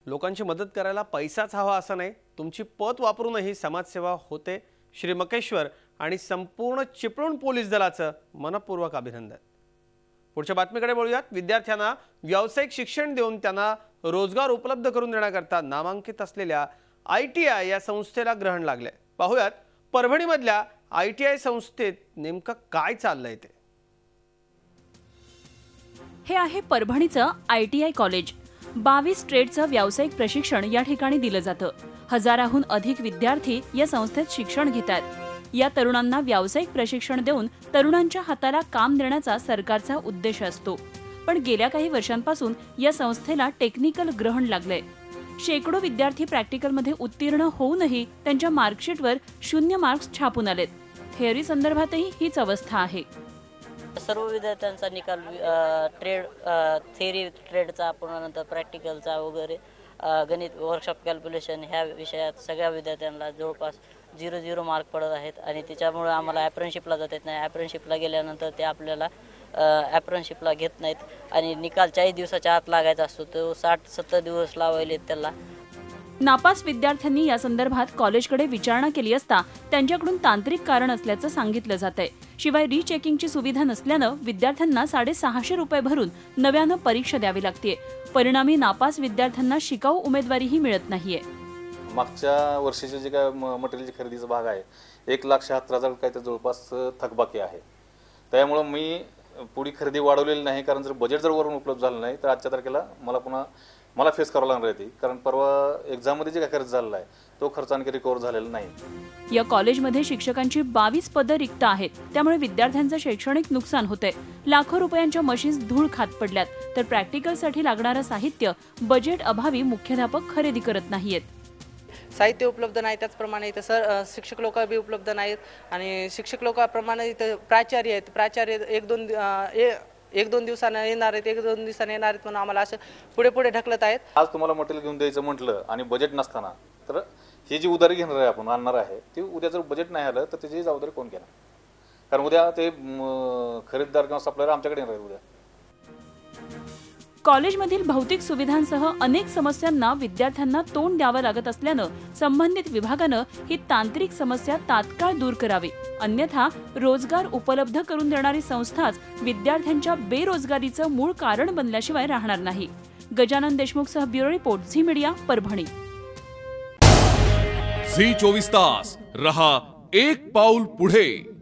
लोकांची मदत करायला पैसाच हवा असं नाही, तुमची पत वापरूनही समाजसेवा होते। श्री मकेश्वर आणि संपूर्ण चिपळूण पोलीस दलाचं मनपूर्वक अभिनंदन। पुढच्या बातमीकडे वळूयात। विद्यार्थ्यांना व्यावसायिक शिक्षण देऊन त्यांना रोजगार उपलब्ध करून देण्याकरता नामांकित असलेल्या ITI या संस्थेला ग्रहण लागले। पाहूयात परभणीमधल्या ITI संस्थेत नेमकं काय चाललंय ते। हे आहे परभणीचं ITI कॉलेज। 22 ट्रेडचं व्यावसायिक प्रशिक्षण या ठिकाणी दिलं जातं। हजाराहून अधिक विद्यार्थी या संस्थेत शिक्षण घेतात। या तरुणांना व्यावसायिक प्रशिक्षण देऊन तरुणांच्या हाताला काम देण्याचा सरकारचा उद्देश असतो। पण गेल्या काही वर्षांपासून या संस्थेला टेक्निकल ग्रहण लागलंय। शेकडो विद्यार्थी प्रॅक्टिकलमध्ये उत्तीर्ण होऊनही त्यांच्या मार्कशीटवर 0 मार्क्स छापून आलेत। थेअरी संदर्भातही हीच अवस्था आहे। सर्व विद्यार्थ्यांचा निकाल थेअरी ट्रेडचा पुन्हा नंतर प्रॅक्टिकलचा वगैरे गणित वर्कशॉप कॅल्क्युलेशन ह्या विषयात सगळ्या विद्यार्थ्यांना जवळपास 0 मार्क पडत आहेत आणि त्याच्यामुळे आम्हाला ॲप्रेंटिसशिपला जात येत नाही। ॲप्रेंटिसशिपला गेल्यानंतर ते आपल्याला ॲप्रेंटिसशिपला घेत नाहीत आणि निकाल 40 दिवसाच्या आत लागायचा असतो, तो 60-70 दिवस लावायले त्याला। नापास विद्यार्थ्यांनी या संदर्भात कॉलेजकडे विचारणा केली असता त्यांच्याकडून तांत्रिक कारण असल्याचं सांगितलं जातंय। शिवाय रीचेकिंगची सुविधा नसल्यानं विद्यार्थ्यांना 650 रुपये भरून नव्यानं परीक्षा द्यावी लागते। परिणामी नापास विद्यार्थ्यांना शिकाऊ उमेदवारीही मिळत नाहीये। मागच्या वर्षीचे जे काय मटेरियलची खरेदीचा भाग आहे 1,76,000 काय तर जवळपास थकबाकी आहे। त्यामुळे मी पुढे खरेदी वाढवलेली नाही, कारण जर बजेट जर वरून उपलब्ध झालं नाही तर आजच्या तारखेला मला फेस करावं लागणार आहे, कारण परवा एक्झाममध्ये जे काय खर्च झालेला आहे तो खर्च आणखी रिकव्हर झालेला नाही। या कॉलेजमध्ये शिक्षकांची 22 पदं रिक्त आहेत, त्यामुळे विद्यार्थ्यांचं शैक्षणिक नुकसान होतंय। लाखो रुपयांच्या मशीन्स धूळ खात पडल्यात, तर प्रॅक्टिकलसाठी लागणारं साहित्य बजेट अभावी मुख्याध्यापक खरेदी करत नाहीयेत। साहित्य उपलब्ध नाही, त्याचप्रमाणे इथं शिक्षक लोक बी उपलब्ध नाहीत आणि शिक्षक लोकांप्रमाणे इथं प्राचार्य आहेत। प्राचार्य एक दोन दिवसांनी येणार आहेत, 1-2 दिवसांनी येणार आहेत म्हणून आम्हाला असं पुढे ढकलत आहेत। आज तुम्हाला मटेरियल घेऊन द्यायचं म्हटलं आणि बजेट नसताना तर ही जी उधारी घेणार आहे आपण आणणार आहे ती उद्या जर बजेट नाही आलं तर त्याची जबाबदारी कोण घेणार, कारण उद्या ते खरेदीदार किंवा सप्लायर आमच्याकडे येणार आहे। उद्या कॉलेजमधील भौतिक सुविधांसह अनेक समस्यांना विद्यार्थ्यांना तोंड द्यावं लागत असल्यानं संबंधित विभागानं ही तांत्रिक समस्या तात्काळ दूर करावी, अन्यथा रोजगार उपलब्ध करून देणारी संस्थाच विद्यार्थ्यांच्या बेरोजगारीचं मूळ कारण बनल्याशिवाय राहणार नाही। गजानन देशमुखसह bureau report, Zee Media, Parbhani. Zee 24 तास रहा एक पाऊल पुढे।